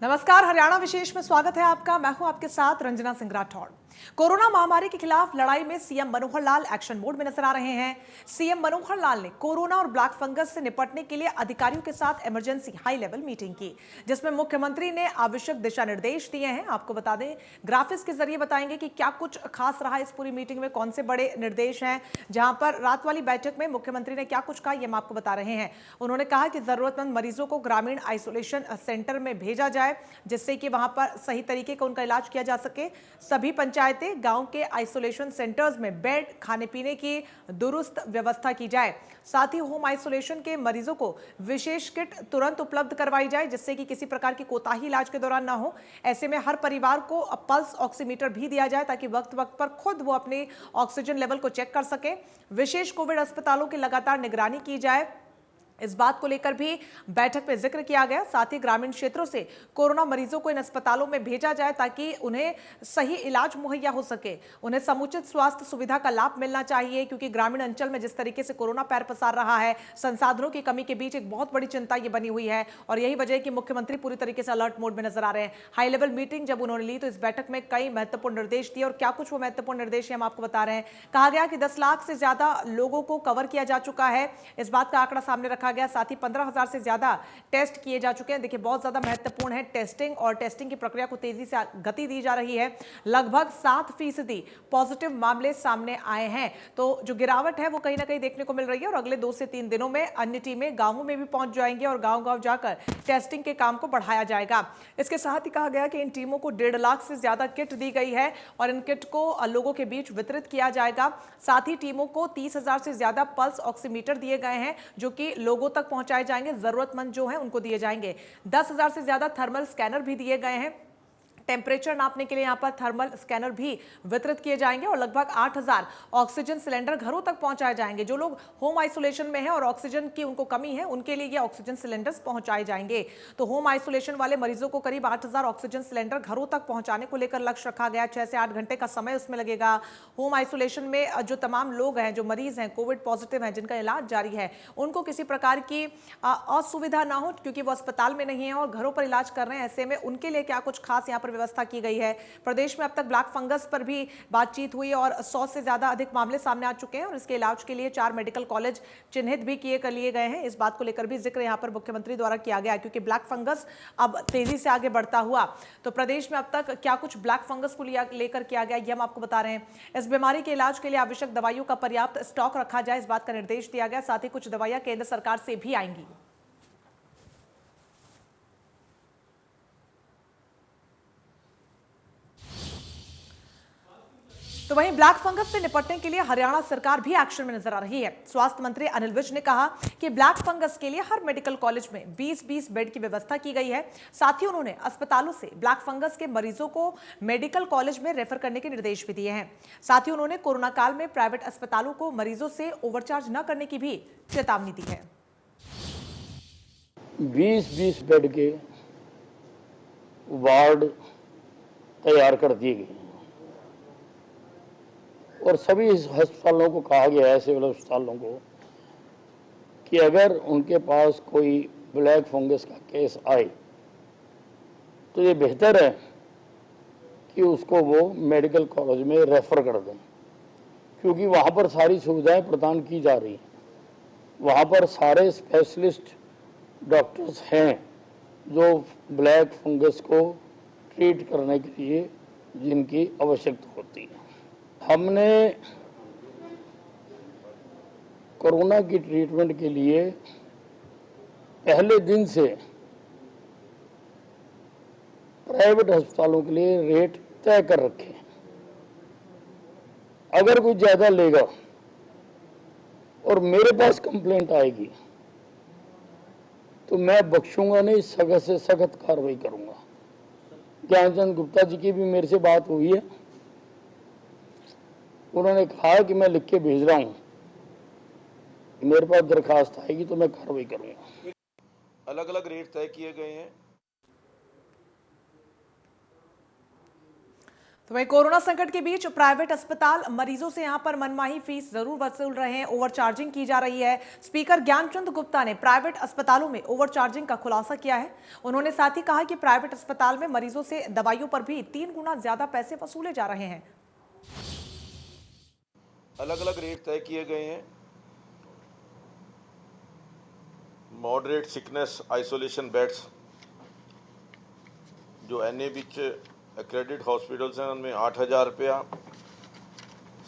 नमस्कार, हरियाणा विशेष में स्वागत है आपका। मैं हूं आपके साथ रंजना सिंह राठौड़। कोरोना महामारी के खिलाफ लड़ाई में CM Manohar Lal action mode में नजर आ रहे हैं। सीएम मनोहर लाल ने कोरोना और ब्लैक फंगस से निपटने के लिए अधिकारियों के साथ इमरजेंसी हाई लेवल मीटिंग की, जिसमें मुख्यमंत्री ने आवश्यक दिशा निर्देश दिए हैं। आपको बता दें, ग्राफिक्स के जरिए बताएंगे कि क्या कुछ खास रहा इस पूरी मीटिंग में, कौन से बड़े निर्देश हैं। जहां पर रात वाली बैठक में मुख्यमंत्री ने क्या कुछ कहा, यह हम आपको बता रहे हैं। उन्होंने कहा कि जरूरतमंद मरीजों को ग्रामीण आइसोलेशन सेंटर में भेजा जाए, जिससे कि वहां पर सही तरीके का उनका इलाज किया जा सके। सभी पंचायतें गांव के आइसोलेशन सेंटर्स में बेड, खाने पीने की दुरुस्त व्यवस्था की जाए। साथ ही होम आइसोलेशन के मरीजों को विशेष किट तुरंत उपलब्ध करवाई जाए, जिससे कि किसी प्रकार की कोताही इलाज के दौरान ना हो। ऐसे में हर परिवार को पल्स ऑक्सीमीटर भी दिया जाए, ताकि वक्त वक्त पर खुद वो अपने ऑक्सीजन लेवल को चेक कर सके। विशेष कोविड अस्पतालों की लगातार निगरानी की जाए, इस बात को लेकर भी बैठक में जिक्र किया गया। साथ ही ग्रामीण क्षेत्रों से कोरोना मरीजों को इन अस्पतालों में भेजा जाए, ताकि उन्हें सही इलाज मुहैया हो सके। उन्हें समुचित स्वास्थ्य सुविधा का लाभ मिलना चाहिए, क्योंकि ग्रामीण अंचल में जिस तरीके से कोरोना पैर पसार रहा है, संसाधनों की कमी के बीच एक बहुत बड़ी चिंता ये बनी हुई है। और यही वजह है कि मुख्यमंत्री पूरी तरीके से अलर्ट मोड में नजर आ रहे हैं। हाई लेवल मीटिंग जब उन्होंने ली, तो इस बैठक में कई महत्वपूर्ण निर्देश दिए। और क्या कुछ वो महत्वपूर्ण निर्देश हम आपको बता रहे हैं। कहा गया कि 10 लाख से ज्यादा लोगों को कवर किया जा चुका है, इस बात का आंकड़ा सामने रखा गया। साथ ही 15,000 से ज्यादा टेस्ट किए जा चुके हैं। देखिए, बहुत ज्यादा महत्वपूर्ण है टेस्टिंग, और टेस्टिंग की प्रक्रिया को तेजी से गति दी जा रही है। लगभग 7% पॉजिटिव मामले सामने आए हैं। तो जो गिरावट है वो कहीं ना कहीं देखने को मिल रही है। और अगले 2 से 3 दिनों में अन्य टीमें गांवों में भी पहुंच जाएंगी और गांव-गांव जाकर टेस्टिंग के काम को बढ़ाया जाएगा। इसके साथ ही कहा गया कि इन टीमों को 1.5 लाख से ज्यादा किट दी गई है, और इन किट को लोगों के बीच वितरित किया जाएगा। साथ ही टीमों को 30,000 से ज्यादा पल्स ऑक्सीमीटर दिए गए हैं, जो कि लोगों तक पहुंचाए जाएंगे, जरूरतमंद जो है उनको दिए जाएंगे। 10,000 से ज्यादा थर्मल स्कैनर भी दिए गए हैं। टेम्परेचर नापने के लिए यहां पर थर्मल स्कैनर भी वितरित किए जाएंगे। और लगभग 8,000 ऑक्सीजन सिलेंडर घरों तक पहुंचाए जाएंगे। जो लोग होम आइसोलेशन में हैं और ऑक्सीजन की उनको कमी है, उनके लिए ये ऑक्सीजन सिलेंडर्स पहुंचाए जाएंगे। तो होम आइसोलेशन वाले मरीजों को करीब 8,000 ऑक्सीजन सिलेंडर घरों तक पहुंचाने को लेकर लक्ष्य रखा गया। 6 से 8 घंटे का समय उसमें लगेगा। होम आइसोलेशन में जो तमाम लोग हैं, जो मरीज हैं, कोविड पॉजिटिव हैं, जिनका इलाज जारी है, उनको किसी प्रकार की असुविधा ना हो, क्योंकि वो अस्पताल में नहीं है और घरों पर इलाज कर रहे हैं। ऐसे में उनके लिए क्या कुछ खास यहाँ पर व्यवस्था की गई है। प्रदेश में अब तक ब्लैक फंगस पर भी बातचीत हुई और 100 से ज्यादा अधिक मामले सामने आ चुके हैं। और इसके इलाज के लिए 4 मेडिकल कॉलेज चिन्हित भी कर लिए गए हैं। इस बात को लेकर भी जिक्र यहां पर मुख्यमंत्री द्वारा किया गया, क्योंकि ब्लैक फंगस अब तेजी से आगे बढ़ता हुआ। तो प्रदेश में अब तक क्या कुछ ब्लैक फंगस को लेकर किया गया, यह हम आपको बता रहे हैं। इस बीमारी के इलाज के लिए आवश्यक दवाइयों का पर्याप्त स्टॉक रखा जाए, इस बात का निर्देश दिया गया। साथ ही कुछ दवाइयां केंद्र सरकार से भी आएंगी। तो वहीं ब्लैक फंगस से निपटने के लिए हरियाणा सरकार भी एक्शन में नजर आ रही है। स्वास्थ्य मंत्री अनिल विज ने कहा कि ब्लैक फंगस के लिए हर मेडिकल कॉलेज में 20-20 बेड की व्यवस्था की गई है। साथ ही उन्होंने अस्पतालों से ब्लैक फंगस के मरीजों को मेडिकल कॉलेज में रेफर करने के निर्देश भी दिए हैं। साथ ही उन्होंने कोरोना काल में प्राइवेट अस्पतालों को मरीजों से ओवरचार्ज न करने की भी चेतावनी दी है। 20-20 बेड के वार्ड तैयार कर दिए गए और सभी अस्पतालों को कहा गया है, सिविल अस्पतालों को, कि अगर उनके पास कोई ब्लैक फंगस का केस आए तो ये बेहतर है कि उसको वो मेडिकल कॉलेज में रेफर कर दें, क्योंकि वहाँ पर सारी सुविधाएं प्रदान की जा रही हैं। वहाँ पर सारे स्पेशलिस्ट डॉक्टर्स हैं जो ब्लैक फंगस को ट्रीट करने के लिए जिनकी आवश्यकता होती है। हमने कोरोना की ट्रीटमेंट के लिए पहले दिन से प्राइवेट अस्पतालों के लिए रेट तय कर रखे हैं। अगर कोई ज्यादा लेगा और मेरे पास कंप्लेंट आएगी तो मैं बख्शूंगा नहीं, सख्त से सख्त कार्रवाई करूंगा। ज्ञानचंद गुप्ता जी की भी मेरे से बात हुई है। उन्होंने कहा कि मैं लिख के भेज रहा हूं, मेरे पास दरखास्त आएगी तो मैं कार्रवाई करूंगा। अलग अलग रेट तय किए गए हैं। तो वही कोरोना संकट के बीच प्राइवेट अस्पताल मरीजों से यहां पर मनमाही फीस जरूर वसूल रहे हैं, ओवरचार्जिंग की जा रही है। स्पीकर ज्ञानचंद गुप्ता ने प्राइवेट अस्पतालों में ओवरचार्जिंग का खुलासा किया है। उन्होंने साथ ही कहा कि प्राइवेट अस्पताल में मरीजों से दवाइयों पर भी 3 गुना ज्यादा पैसे वसूले जा रहे हैं। अलग अलग रेट तय किए गए हैं। मॉडरेट सिकनेस आइसोलेशन बेड्स जो एनए विच एक्रेडिट हॉस्पिटल्स हैं उनमें 8,000 रुपया,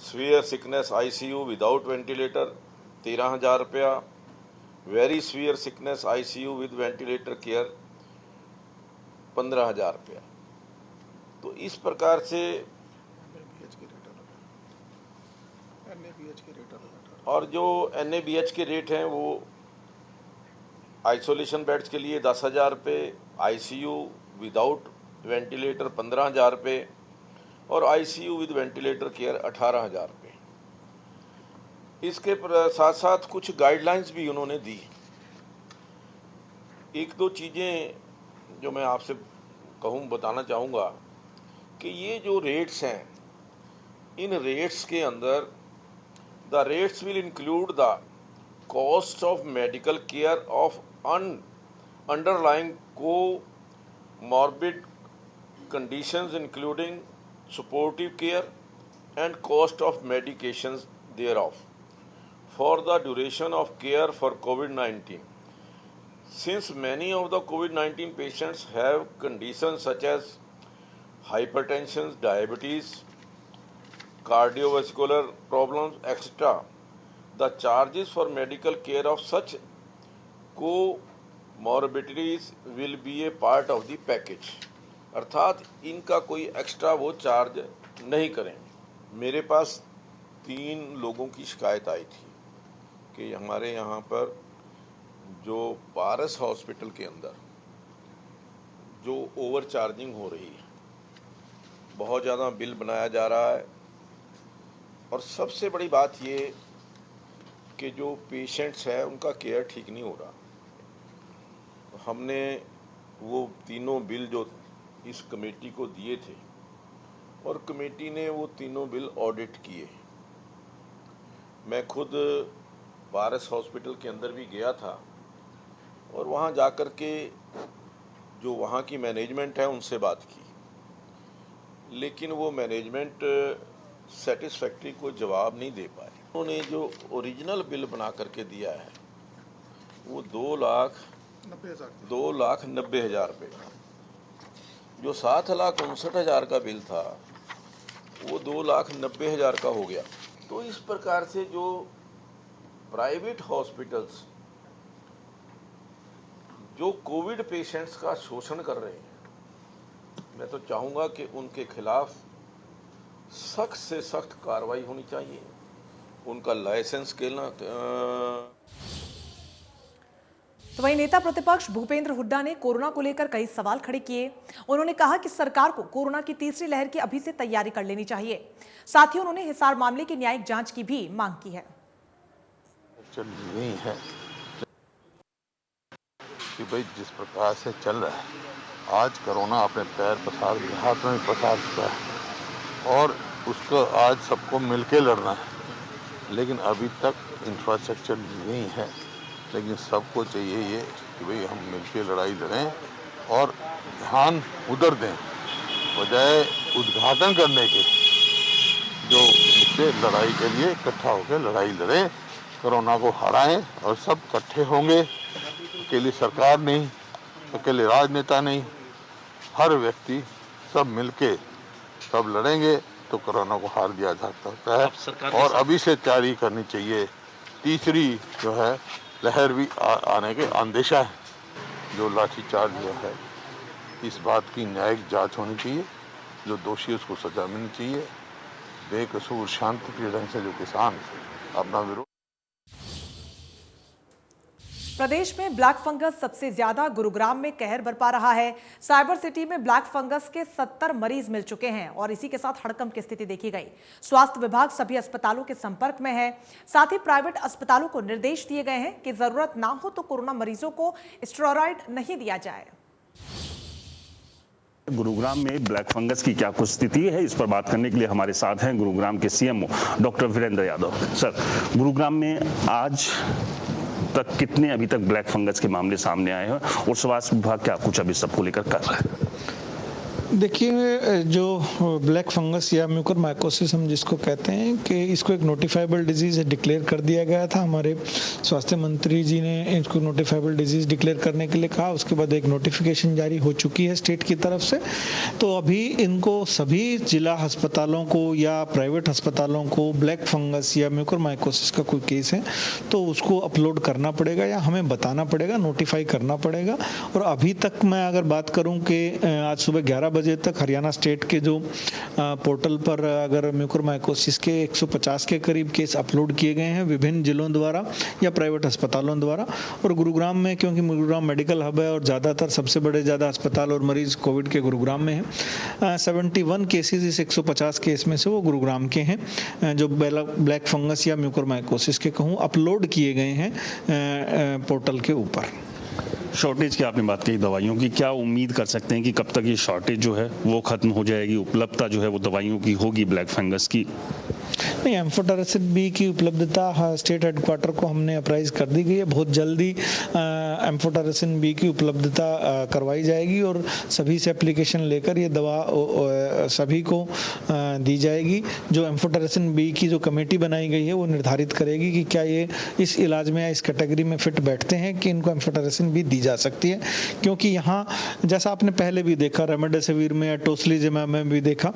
severe sickness ICU without ventilator 13,000 रुपया, very severe sickness ICU with ventilator care 15,000 रुपया। तो इस प्रकार से और जो एनएबीएच के रेट हैं वो आइसोलेशन बेड्स के लिए 10,000 रुपये, आईसीयू विदाउट वेंटिलेटर 15,000 रुपये और आईसीयू विद वेंटिलेटर केयर 18,000 रुपये। इसके साथ साथ कुछ गाइडलाइंस भी उन्होंने दी। एक दो चीज़ें जो मैं आपसे बताना चाहूँगा कि ये जो रेट्स हैं, इन रेट्स के अंदर the rates will include the cost of medical care of underlying comorbid conditions including supportive care and cost of medications thereof for the duration of care for COVID-19. Since many of the COVID-19 patients have conditions such as hypertension, diabetes, cardiovascular problems, etc., the charges for medical care of such comorbidities will be a part of the package. अर्थात इनका कोई extra वो charge नहीं करेंगे। मेरे पास 3 लोगों की शिकायत आई थी कि हमारे यहाँ पर जो पारस हॉस्पिटल के अंदर जो ओवर चार्जिंग हो रही है, बहुत ज़्यादा बिल बनाया जा रहा है और सबसे बड़ी बात ये कि जो पेशेंट्स हैं उनका केयर ठीक नहीं हो रहा। हमने वो तीनों बिल जो इस कमेटी को दिए थे और कमेटी ने वो तीनों बिल ऑडिट किए। मैं खुद पारस हॉस्पिटल के अंदर भी गया था और वहाँ जाकर के जो वहाँ की मैनेजमेंट है उनसे बात की, लेकिन वो मैनेजमेंट सेटिस्फैक्ट्री को जवाब नहीं दे पाए। उन्होंने जो ओरिजिनल बिल बना करके दिया है वो 2,90,000 रुपये का, जो 7,59,000 का बिल था वो 2,90,000 का हो गया। तो इस प्रकार से जो प्राइवेट हॉस्पिटल्स जो कोविड पेशेंट्स का शोषण कर रहे हैं, मैं तो चाहूँगा कि उनके खिलाफ सख्त से सख्त कार्रवाई होनी चाहिए। उनका लाइसेंस खेलना। तो वहीं नेता प्रतिपक्ष भूपेंद्र हुड्डा ने कोरोना को लेकर कई सवाल खड़े किए। उन्होंने कहा कि सरकार को कोरोना की तीसरी लहर की अभी से तैयारी कर लेनी चाहिए। साथ ही उन्होंने हिसार मामले की न्यायिक जांच की भी मांग की है। चल रही है कि भाई जिस प्रकार से चल रहा है, आज कोरोना अपने पैर पसार दिया, हाथ में पसार चुका है और उसको आज सबको मिलके लड़ना है। लेकिन अभी तक इंफ्रास्ट्रक्चर नहीं है, लेकिन सबको चाहिए ये कि भाई हम मिलके लड़ाई लड़ें और ध्यान उधर दें बजाय उद्घाटन करने के। जो इससे लड़ाई के लिए इकट्ठा होकर लड़ाई लड़ें, कोरोना को हराएं और सब इकट्ठे होंगे। अकेली सरकार नहीं, अकेले राजनेता नहीं, हर व्यक्ति सब मिलके सब लड़ेंगे तो कोरोना को हार दिया जा सकता है। और अभी से तैयारी करनी चाहिए। तीसरी जो है लहर भी आने के अंदेशा है। जो लाठीचार्ज जो है, इस बात की न्यायिक जांच होनी चाहिए। जो दोषी उसको सजा मिलनी चाहिए। बेकसूर शांतिप्रिय ढंग से जो किसान अपना विरोध। प्रदेश में ब्लैक फंगस सबसे ज्यादा गुरुग्राम में कहर बरपा रहा है। साइबर सिटी में ब्लैक फंगस के 70 मरीज मिल चुके हैं और इसी के साथ हड़कंप की स्थिति देखी गई। स्वास्थ्य विभाग सभी अस्पतालों के संपर्क में है। साथ ही प्राइवेट अस्पतालों को निर्देश दिए गए हैं कि जरूरत ना हो तो कोरोना मरीजों को स्टेरॉयड नहीं दिया जाए। गुरुग्राम में ब्लैक फंगस की क्या कुछ स्थिति है, इस पर बात करने के लिए हमारे साथ हैं गुरुग्राम के CMO doctor Virendra Yadav. Sir, Gurugram में आज तक कितने अभी तक ब्लैक फंगस के मामले सामने आए हैं और स्वास्थ्य विभाग क्या कुछ अभी सबको लेकर कर रहा है? देखिए, जो ब्लैक फंगस या म्यूकोरमाइकोसिस हम जिसको कहते हैं कि इसको एक नोटिफाइबल डिजीज डिक्लेयर कर दिया गया था। हमारे स्वास्थ्य मंत्री जी ने इसको नोटिफाइबल डिजीज डिक्लेयर करने के लिए कहा। उसके बाद एक नोटिफिकेशन जारी हो चुकी है स्टेट की तरफ से। तो अभी इनको सभी जिला अस्पतालों को या प्राइवेट अस्पतालों को ब्लैक फंगस या म्यूकोरमाइकोसिस का कोई केस है तो उसको अपलोड करना पड़ेगा या हमें बताना पड़ेगा, नोटिफाई करना पड़ेगा। और अभी तक मैं अगर बात करूं कि आज सुबह 11 बजे तक हरियाणा स्टेट के जो पोर्टल पर अगर म्यूकोरमाइकोसिस के 150 के करीब केस अपलोड किए गए हैं विभिन्न जिलों द्वारा या प्राइवेट अस्पतालों द्वारा। और गुरुग्राम में, क्योंकि गुरुग्राम मेडिकल हब है और ज़्यादातर सबसे बड़े ज़्यादा अस्पताल और मरीज कोविड के गुरुग्राम में हैं, 71 केसेज इस 150 केस में से वो गुरुग्राम के हैं जो ब्लैक फंगस या म्यूकोरमाइकोसिस के कहूँ अपलोड किए गए हैं पोर्टल के ऊपर। शॉर्टेज की आपने बात कही दवाइयों की, क्या उम्मीद कर सकते हैं कि कब तक ये शॉर्टेज जो है वो खत्म हो जाएगी, उपलब्धता जो है वो दवाइयों की होगी ब्लैक फंगस की? नहीं, एम्फोटेरेसिन बी की उपलब्धता स्टेट हेडक्वार्टर को हमने अप्राइज कर दी गई है। बहुत जल्दी एम्फोटेरेसिन बी की उपलब्धता करवाई जाएगी और सभी से एप्लीकेशन लेकर ये दवा सभी को दी जाएगी। जो एम्फोटेरेसिन बी की जो कमेटी बनाई गई है वो निर्धारित करेगी कि क्या ये इस इलाज में या इस कैटेगरी में फिट बैठते हैं कि इनको एम्फोटेरेसिन बी दी जा सकती है। क्योंकि यहाँ जैसा आपने पहले भी देखा, रेमडेसिविर में या टोसिलिजुमैब में भी देखा,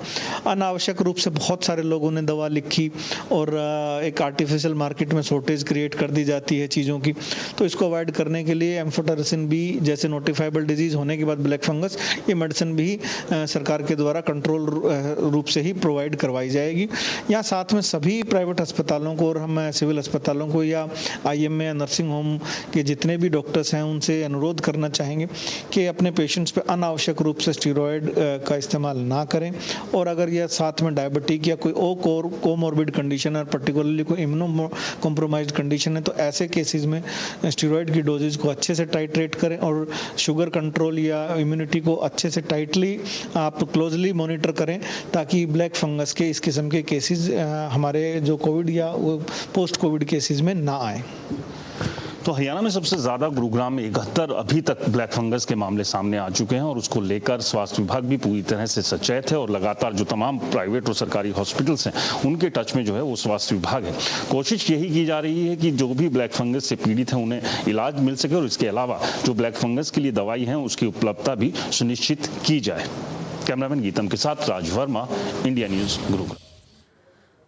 अनावश्यक रूप से बहुत सारे लोगों ने दवा लिखी और एक आर्टिफिशियल मार्केट में शॉर्टेज क्रिएट कर दी जाती है चीज़ों की। तो इसको अवॉइड करने के लिए एम्फोटेरेसिन बी जैसे नोटिफाइबल डिजीज होने के बाद ब्लैक फंगस, ये मेडिसिन भी सरकार के द्वारा कंट्रोल रूप से ही प्रोवाइड करवाई जाएगी। यहाँ साथ में सभी प्राइवेट अस्पतालों को और हम सिविल अस्पतालों को या IMA या नर्सिंग होम के जितने भी डॉक्टर्स हैं उनसे अनुरोध करना चाहेंगे कि अपने पेशेंट्स पे अनावश्यक रूप से स्टेरॉयड का इस्तेमाल ना करें। और अगर यह साथ में डायबिटिक या कोई और कोमॉर्बिड कंडीशन है, पर्टिकुलरली कोई इम्यूनो कॉम्प्रोमाइज्ड कंडीशन है, तो ऐसे केसेस में स्टेरॉयड की डोजेज को अच्छे से टाइट्रेट करें और शुगर कंट्रोल या इम्यूनिटी को अच्छे से टाइटली आप क्लोजली मॉनिटर करें ताकि ब्लैक फंगस के इस किस्म के केसेस हमारे जो कोविड या पोस्ट कोविड केसेस में ना आए। तो हरियाणा में सबसे ज्यादा गुरुग्राम में 71 अभी तक ब्लैक फंगस के मामले सामने आ चुके हैं और उसको लेकर स्वास्थ्य विभाग भी पूरी तरह से सचेत है और लगातार जो तमाम प्राइवेट और सरकारी हॉस्पिटल्स हैं उनके टच में जो है वो स्वास्थ्य विभाग है। कोशिश यही की जा रही है कि जो भी ब्लैक फंगस से पीड़ित हैं उन्हें इलाज मिल सके और इसके अलावा जो ब्लैक फंगस के लिए दवाई है उसकी उपलब्धता भी सुनिश्चित की जाए। कैमरामैन गीतम के साथ राज वर्मा, इंडिया न्यूज, गुरुग्राम।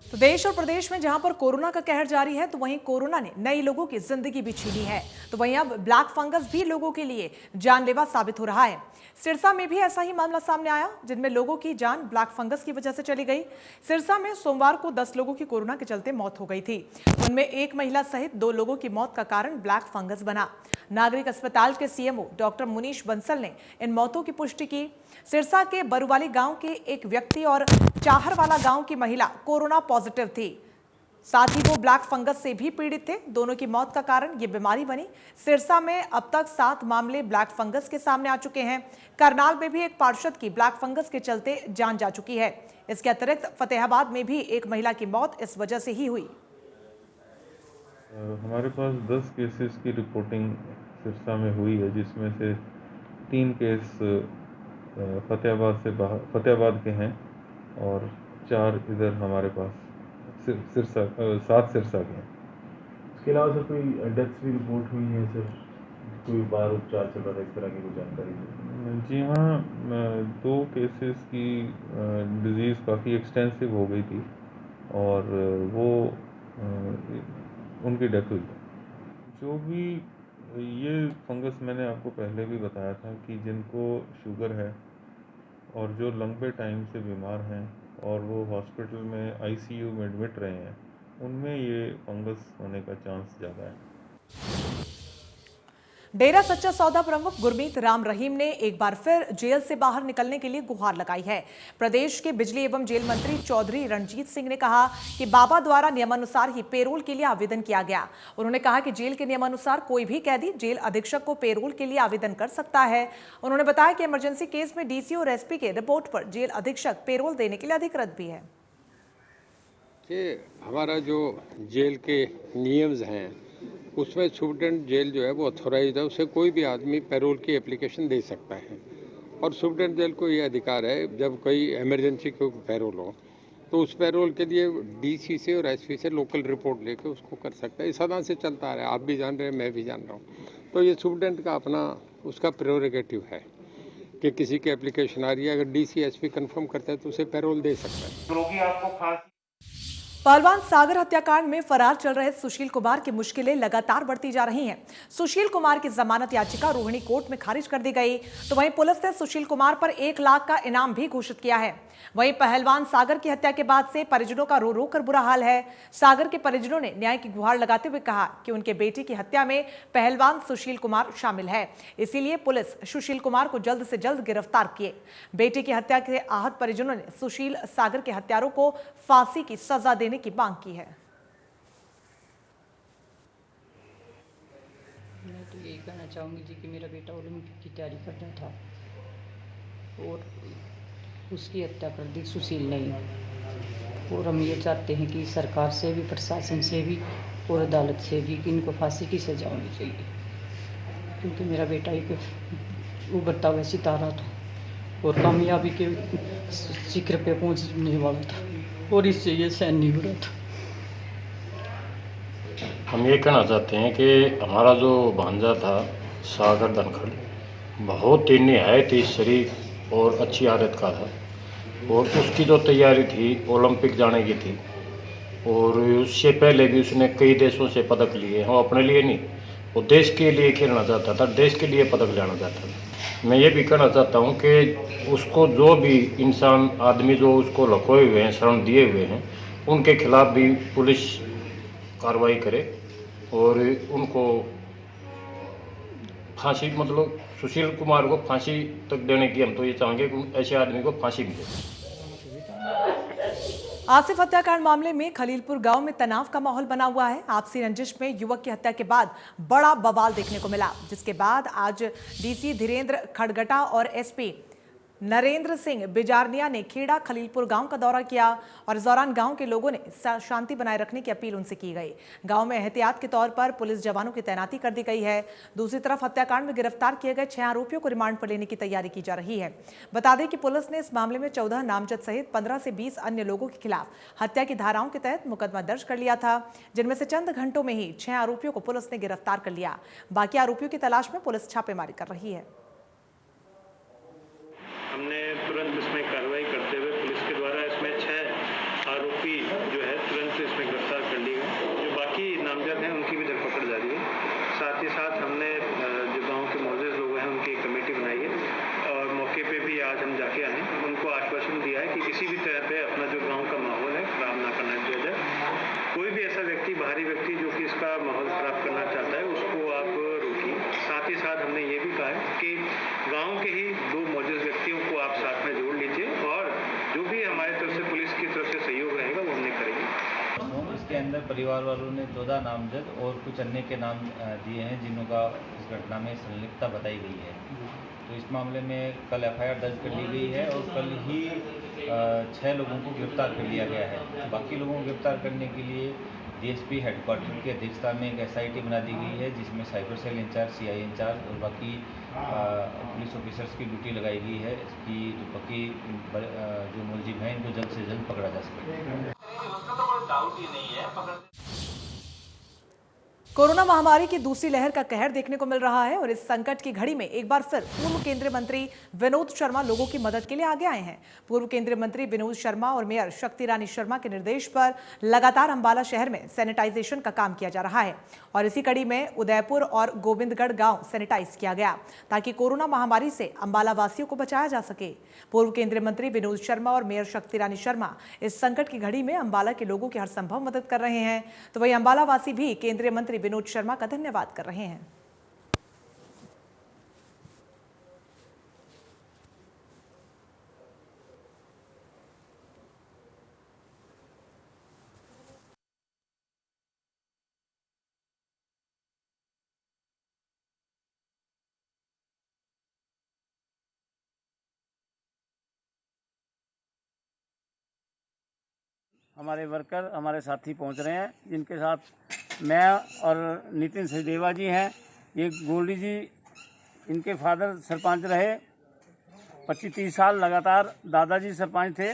तो देश और प्रदेश में जहां पर कोरोना का कहर जारी है तो वहीं कोरोना ने नई लोगों की जिंदगी भी छीनी है। तो वहीं अब ब्लैक फंगस भी लोगों के लिए जानलेवा साबित हो रहा है। सिरसा में भी ऐसा ही मामला सामने आया जिनमें लोगों की जान ब्लैक फंगस की वजह से चली गई। सिरसा में सोमवार को 10 लोगों की कोरोना के चलते मौत हो गई थी। उनमें एक महिला सहित 2 लोगों की मौत का कारण ब्लैक फंगस बना। नागरिक अस्पताल के CMO डॉक्टर मुनीश बंसल ने इन मौतों की पुष्टि की। सिरसा के बरुवाली गांव के एक व्यक्ति और चाहरवाला गांव की महिला कोरोना पॉजिटिव थी। साथ ही वो ब्लैक फंगस से भी पीड़ित थे। दोनों की मौत का कारण ये बीमारी बनी। सिरसा में अब तक 7 मामले ब्लैक फंगस के सामने आ चुके हैं। करनाल में भी एक पार्षद की ब्लैक फंगस के चलते जान जा चुकी है। इसके अतिरिक्त फतेहाबाद में भी एक महिला की मौत इस वजह से ही हुई। हमारे पास 10 केसेस की रिपोर्टिंग सिरसा में हुई है, जिसमें से 3 केस फतेहाबाद के हैं और 4 इधर हमारे पास सिरसा 7 सिरसा के हैं। इसके अलावा सर कोई डेथ्स भी रिपोर्ट हुई है सर? कोई बार उपचार चल रहा था, इस तरह की कोई जानकारी? जी हाँ, 2 केसेस की डिज़ीज़ काफ़ी एक्सटेंसिव हो गई थी और वो उनकी डेथ हुई। जो भी ये फंगस मैंने आपको पहले भी बताया था कि जिनको शुगर है और जो लंबे टाइम से बीमार हैं और वो हॉस्पिटल में ICU में एडमिट रहे हैं, उनमें ये फंगस होने का चांस ज़्यादा है। डेरा सच्चा सौदा प्रमुख गुरमीत राम रहीम ने एक बार फिर जेल से बाहर निकलने के लिए गुहार लगाई है। प्रदेश के बिजली एवं जेल मंत्री चौधरी रणजीत सिंह ने कहा कि बाबा द्वारा नियमानुसार ही पेरोल के लिए आवेदन किया गया। उन्होंने कहा कि जेल के नियमानुसार कोई भी कैदी जेल अधीक्षक को पेरोल के लिए आवेदन कर सकता है। उन्होंने बताया कि इमरजेंसी केस में डीसी और एसपी के रिपोर्ट पर जेल अधीक्षक पेरोल देने के लिए अधिकृत भी है। हमारा जो जेल के नियम्स हैं उसमें सुप्रिटेंडेंट जेल जो है वो अथॉराइज्ड है, उसे कोई भी आदमी पैरोल की एप्लीकेशन दे सकता है और सुप्रिटेंडेंट जेल को ये अधिकार है जब कोई इमरजेंसी को पैरोल हो तो उस पैरोल के लिए डीसी से और एसपी से लोकल रिपोर्ट लेके उसको कर सकता है। सदा से चलता आ रहा है, आप भी जान रहे हैं, मैं भी जान रहा हूँ। तो ये सुप्रिटेंडेंट का अपना उसका प्रेरोगेटिव है कि किसी की एप्लीकेशन आ रही है, अगर डीसी एसपी कंफर्म करता है तो उसे पैरोल दे सकता है। पहलवान सागर हत्याकांड में फरार चल रहे सुशील कुमार की मुश्किलें लगातार बढ़ती जा रही हैं। सुशील कुमार की जमानत याचिका रोहिणी कोर्ट में खारिज कर दी गई, तो वहीं पुलिस ने सुशील कुमार पर 1 लाख का इनाम भी घोषित किया है। वहीं पहलवान सागर की हत्या के बाद से परिजनों का रो रो कर बुरा हाल है। सागर के परिजनों ने न्याय की गुहार लगाते हुए कहा कि उनके बेटे की हत्या में पहलवान सुशील कुमार शामिल है, इसीलिए पुलिस सुशील कुमार को जल्द से जल्द गिरफ्तार किए। बेटे की हत्या के आहत परिजनों ने सुशील सागर के हत्यारों को फांसी की सजा देने की मांग की है। मैं तो यही कहना चाहूँगी जी कि मेरा बेटा ओलंपिक की तैयारी कर रहा था और उसकी हत्या कर दी सुशील ने। और हम ये चाहते हैं कि सरकार से भी, प्रशासन से भी और अदालत से भी कि इनको फांसी की सजा होनी चाहिए, क्योंकि मेरा बेटा एक उभरता हुआ सितारा था और कामयाबी के शिखर पे पहुंचने वाला था और इससे ये सहन नहीं हो रहा था। हम ये कहना चाहते हैं कि हमारा जो भांजा था सागर धनखड़ बहुत ही निहायत ही शरीफ और अच्छी आदत का था और उसकी जो तैयारी थी ओलंपिक जाने की थी और उससे पहले भी उसने कई देशों से पदक लिए हैं। वो अपने लिए नहीं, वो देश के लिए खेलना चाहता था, देश के लिए पदक लेना चाहता था। मैं ये भी कहना चाहता हूँ कि उसको जो भी इंसान आदमी जो उसको लकोए हुए हैं, शरण दिए हुए हैं, उनके खिलाफ भी पुलिस कार्रवाई करे और उनको फांसी, मतलब सुशील कुमार को फांसी तक देने की हम तो ये चाहेंगे कि ऐसे आदमी को फांसी मिले। आसिफ हत्याकांड मामले में खलीलपुर गांव में तनाव का माहौल बना हुआ है। आपसी रंजिश में युवक की हत्या के बाद बड़ा बवाल देखने को मिला, जिसके बाद आज डीसी धीरेन्द्र खड़गटा और एसपी नरेंद्र सिंह बिजारनिया ने खेड़ा खलीलपुर गांव का दौरा किया और इस दौरान गांव के लोगों ने शांति बनाए रखने की अपील उनसे की गई। गांव में एहतियात के तौर पर पुलिस जवानों की तैनाती कर दी गई है। दूसरी तरफ हत्याकांड में गिरफ्तार किए गए 6 आरोपियों को रिमांड पर लेने की तैयारी की जा रही है। बता दें कि पुलिस ने इस मामले में 14 नामजद सहित 15 से 20 अन्य लोगों के खिलाफ हत्या की धाराओं के तहत मुकदमा दर्ज कर लिया था, जिनमें से चंद घंटों में ही 6 आरोपियों को पुलिस ने गिरफ्तार कर लिया। बाकी आरोपियों की तलाश में पुलिस छापेमारी कर रही है। हमने तुरंत इसमें कार्रवाई करते हुए पुलिस के द्वारा इसमें 6 आरोपी जो है तुरंत इसमें गिरफ्तार कर लिए गए। जो बाकी नामजद हैं उनकी भी धरपकड़ जारी है। साथ ही साथ हमने जो गांव के मौजूद लोग हैं उनकी एक कमेटी बनाई है और मौके पे भी आज हम जाके आए, उनको आश्वासन दिया है कि किसी भी तरह पे अपना जो गाँव का माहौल है खराब ना करना दिया जाए। कोई भी ऐसा व्यक्ति, बाहरी व्यक्ति जो कि इसका माहौल खराब करना चाहता है उसको आप रोकिए। साथ ही साथ हमने ये भी कहा है कि गाँव के ही 2 मौजूद व्यक्तियों को आप साथ में जोड़ लीजिए और जो भी हमारी तरफ से पुलिस की तरफ से सहयोग रहेगा वो हमने करेंगे। इसके अंदर परिवार वालों ने 14 नामजद और कुछ अन्य के नाम दिए हैं जिनका इस घटना में संलिप्तता बताई गई है। तो इस मामले में कल एफआईआर दर्ज कर ली गई है और कल ही 6 लोगों को गिरफ्तार कर लिया गया है। बाकी लोगों को गिरफ्तार करने के लिए डीएसपी हेडक्वार्टर की अध्यक्षता में एक एसआईटी बना दी गई है, जिसमें cyber cell incharge, CI incharge और बाकी पुलिस ऑफिसर्स की ड्यूटी लगाई गई है कि जो बाकी जो मुलजिम हैं इनको जल्द से जल्द पकड़ा जा सके। कोरोना महामारी की दूसरी लहर का कहर देखने को मिल रहा है और इस संकट की घड़ी में एक बार फिर पूर्व केंद्रीय मंत्री विनोद शर्मा लोगों की मदद के लिए आगे आए हैं। पूर्व केंद्रीय मंत्री विनोद शर्मा और मेयर शक्ति रानी शर्मा के निर्देश पर लगातार अंबाला शहर में सैनिटाइजेशन का काम किया जा रहा है और इसी कड़ी में उदयपुर और गोविंदगढ़ गांव सैनिटाइज किया गया ताकि कोरोना महामारी से अंबाला वासियों को बचाया जा सके। पूर्व केंद्रीय मंत्री विनोद शर्मा और मेयर शक्ति रानी शर्मा इस संकट की घड़ी में अंबाला के लोगों की हर संभव मदद कर रहे हैं, तो वही अंबाला वासी भी केंद्रीय मंत्री विनोद शर्मा का धन्यवाद कर रहे हैं। हमारे वर्कर, हमारे साथी पहुंच रहे हैं, जिनके साथ मैं और नितिन सचदेवा जी हैं। ये गोल्डी जी, इनके फादर सरपंच रहे 25-30 साल लगातार, दादाजी सरपंच थे।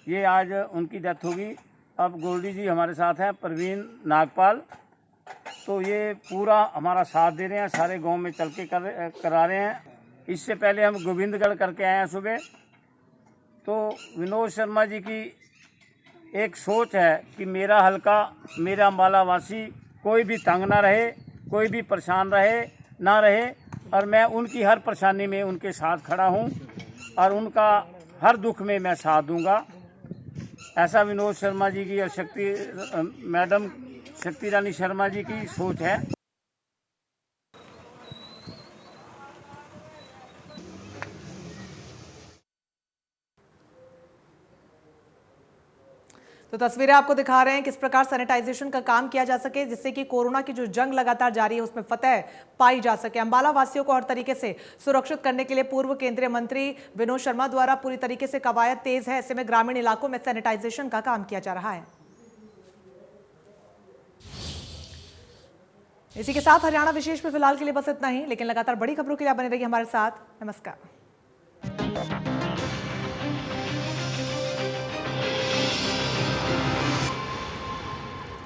ये आज उनकी डेथ होगी। अब गोल्डी जी हमारे साथ हैं, प्रवीण नागपाल। तो ये पूरा हमारा साथ दे रहे हैं, सारे गांव में चल के करा रहे हैं। इससे पहले हम गोविंदगढ़ करके आए हैं सुबह। तो विनोद शर्मा जी की एक सोच है कि मेरा हलका, मेरा अम्बाला वासी कोई भी तंग ना रहे, कोई भी परेशान ना रहे, और मैं उनकी हर परेशानी में उनके साथ खड़ा हूं और उनका हर दुख में मैं साथ दूंगा। ऐसा विनोद शर्मा जी की और मैडम शक्ति रानी शर्मा जी की सोच है। तो तस्वीरें आपको दिखा रहे हैं किस प्रकार सैनिटाइजेशन का काम किया जा सके, जिससे कि कोरोना की जो जंग लगातार जारी है उसमें फतेह पाई जा सके। अंबाला वासियों को हर तरीके से सुरक्षित करने के लिए पूर्व केंद्रीय मंत्री विनोद शर्मा द्वारा पूरी तरीके से कवायद तेज है। ऐसे में ग्रामीण इलाकों में सैनिटाइजेशन का काम किया जा रहा है। इसी के साथ हरियाणा विशेष में फिलहाल के लिए बस इतना ही, लेकिन लगातार बड़ी खबरों के लिए बने रहिए हमारे साथ। नमस्कार।